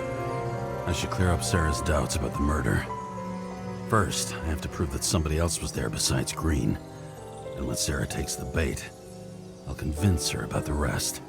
I should clear up Sarah's doubts about the murder. First, I have to prove that somebody else was there besides Green. And when Sarah takes the bait, I'll convince her about the rest.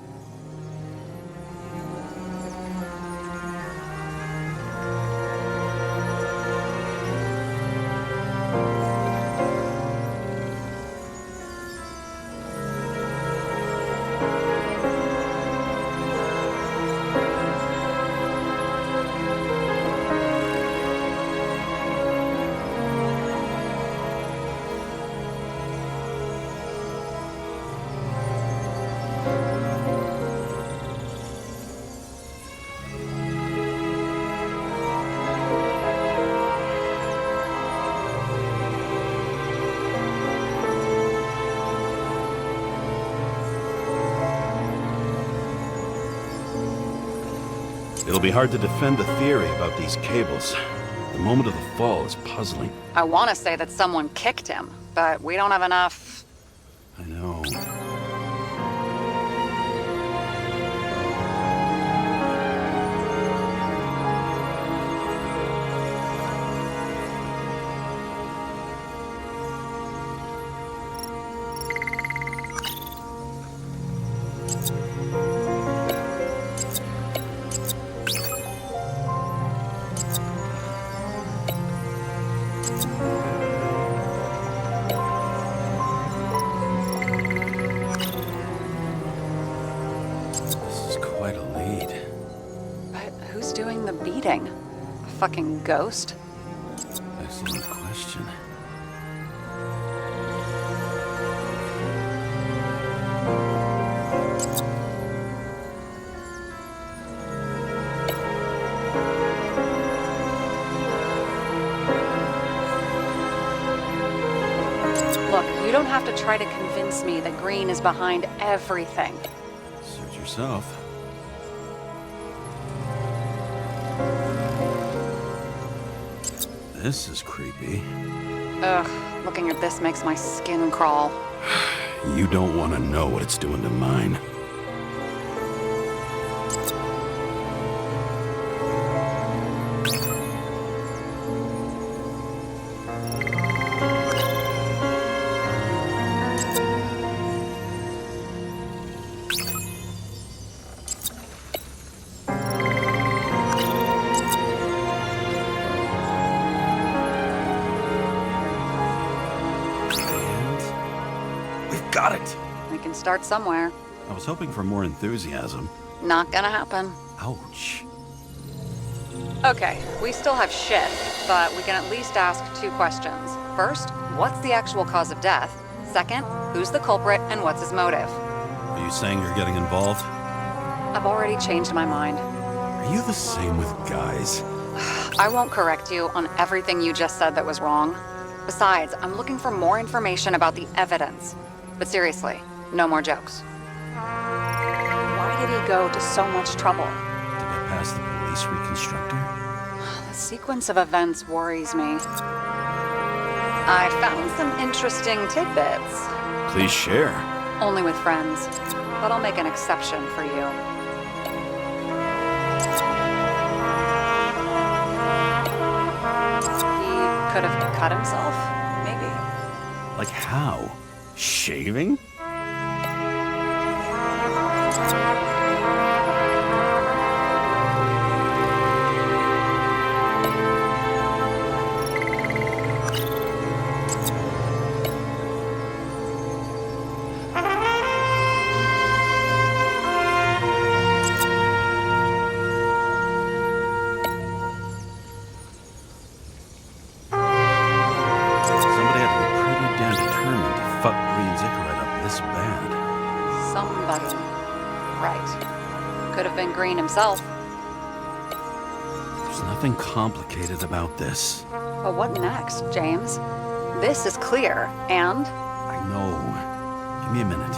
It'll be hard to defend the theory about these cables. The moment of the fall is puzzling. I want to say that someone kicked him, but we don't have enough. I know. Who's doing the beating? A fucking ghost? Excellent question. Look, you don't have to try to convince me that Green is behind everything. Suit yourself. This is creepy. Ugh, looking at this makes my skin crawl. You don't want to know what it's doing to mine. Got it! We can start somewhere. I was hoping for more enthusiasm. Not gonna happen. Ouch. Okay, we still have shit, but we can at least ask 2 questions. First, what's the actual cause of death? Second, who's the culprit and what's his motive? Are you saying you're getting involved? I've already changed my mind. Are you the same with guys? I won't correct you on everything you just said that was wrong. Besides, I'm looking for more information about the evidence. But seriously, no more jokes. Why did he go to so much trouble? To get past the police reconstructor? The sequence of events worries me. I found some interesting tidbits. Please share. Only with friends. But I'll make an exception for you. He could have cut himself, maybe. Like how? Shaving? Somebody. Right. Could have been Green himself. There's nothing complicated about this. But what next, James? This is clear, and... I know. Give me a minute.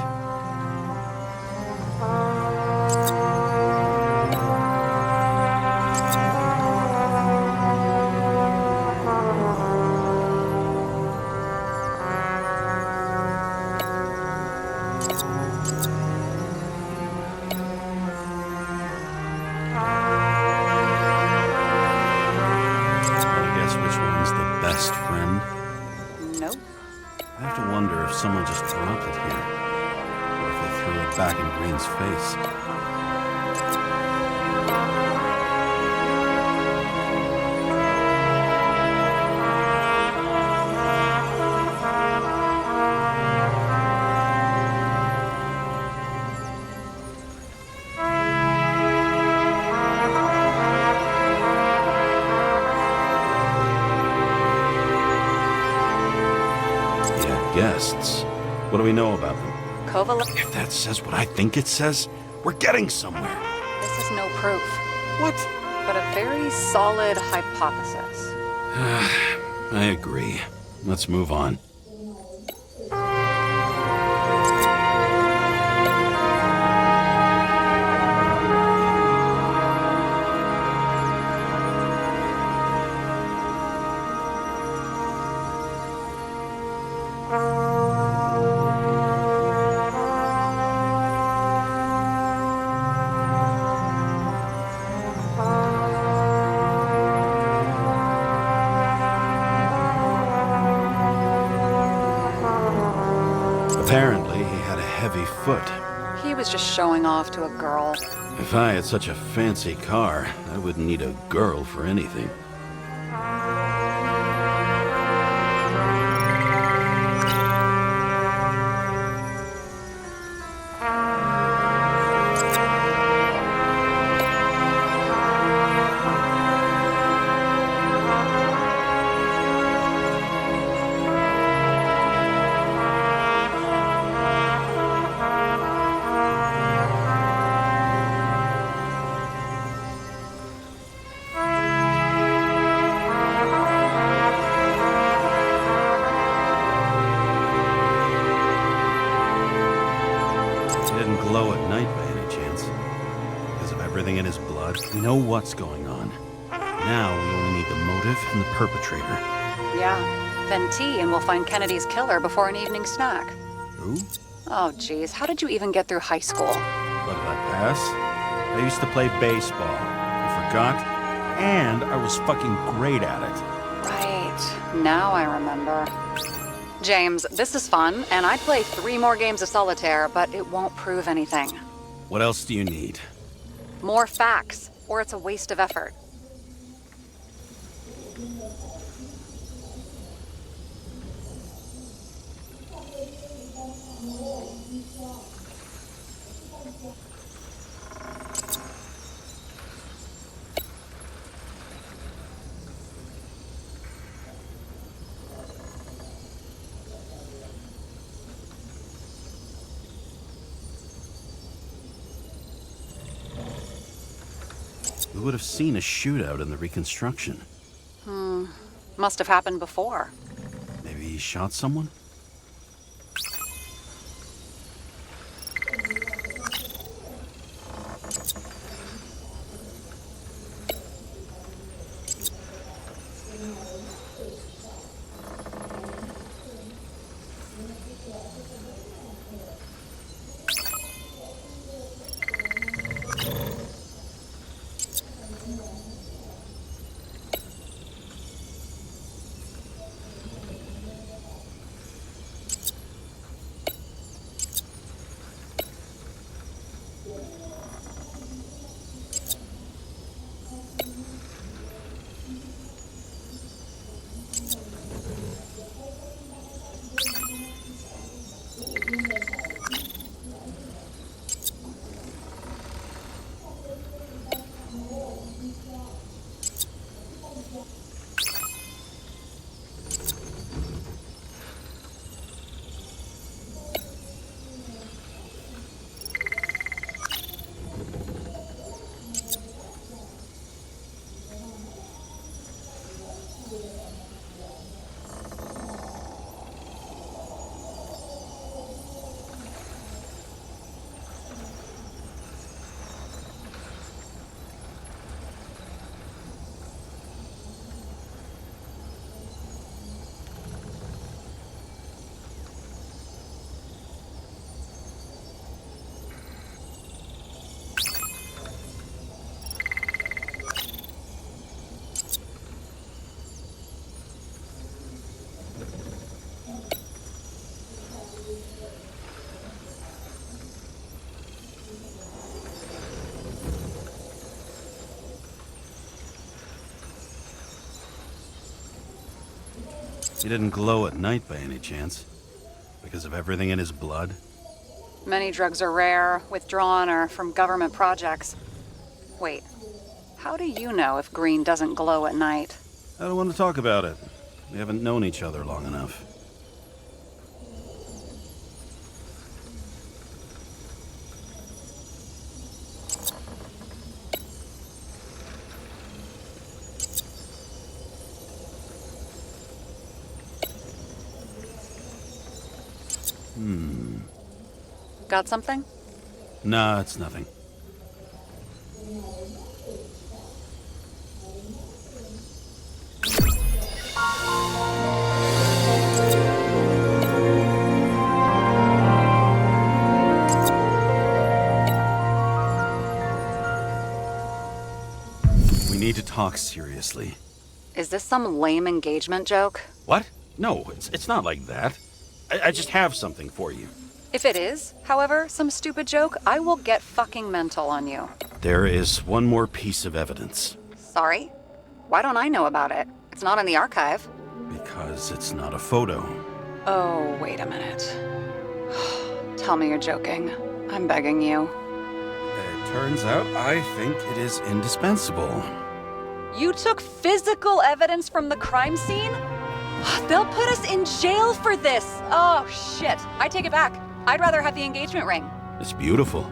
Best friend? Nope. I have to wonder if someone just dropped it here. Or if they threw it back in Green's face. Guests. What do we know about them? Kovalov... If that says what I think it says, we're getting somewhere. This is no proof. What? But a very solid hypothesis. I agree. Let's move on. Apparently, he had a heavy foot. He was just showing off to a girl. If I had such a fancy car, I wouldn't need a girl for anything. everything in his blood. We know what's going on. Now we only need the motive and the perpetrator. Yeah, then tea and we'll find Kennedy's killer before an evening snack. Who? Oh, geez, how did you even get through high school? What did I pass? I used to play baseball. You forgot? And I was fucking great at it. Right, now I remember. James, this is fun, and I'd play 3 more games of solitaire, but it won't prove anything. What else do you need? More facts, or it's a waste of effort. We would have seen a shootout in the reconstruction. Must have happened before. Maybe he shot someone? He didn't glow at night by any chance? Because of everything in his blood? Many drugs are rare, withdrawn, or from government projects. Wait, how do you know if green doesn't glow at night? I don't want to talk about it. We haven't known each other long enough. Got something? Nah, it's nothing. We need to talk seriously. Is this some lame engagement joke? What? No, it's not like that. I just have something for you. If it is, however, some stupid joke, I will get fucking mental on you. There is one more piece of evidence. Sorry? Why don't I know about it? It's not in the archive. Because it's not a photo. Oh, wait a minute. Tell me you're joking. I'm begging you. It turns out I think it is indispensable. You took physical evidence from the crime scene? They'll put us in jail for this! Oh, shit. I take it back. I'd rather have the engagement ring. It's beautiful.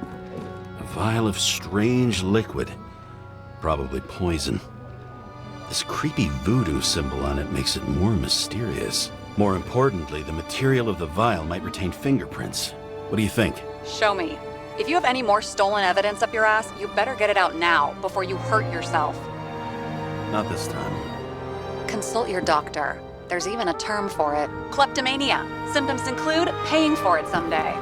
A vial of strange liquid. Probably poison. This creepy voodoo symbol on it makes it more mysterious. More importantly, the material of the vial might retain fingerprints. What do you think? Show me. If you have any more stolen evidence up your ass, you better get it out now before you hurt yourself. Not this time. Consult your doctor. There's even a term for it. Kleptomania. Symptoms include paying for it someday.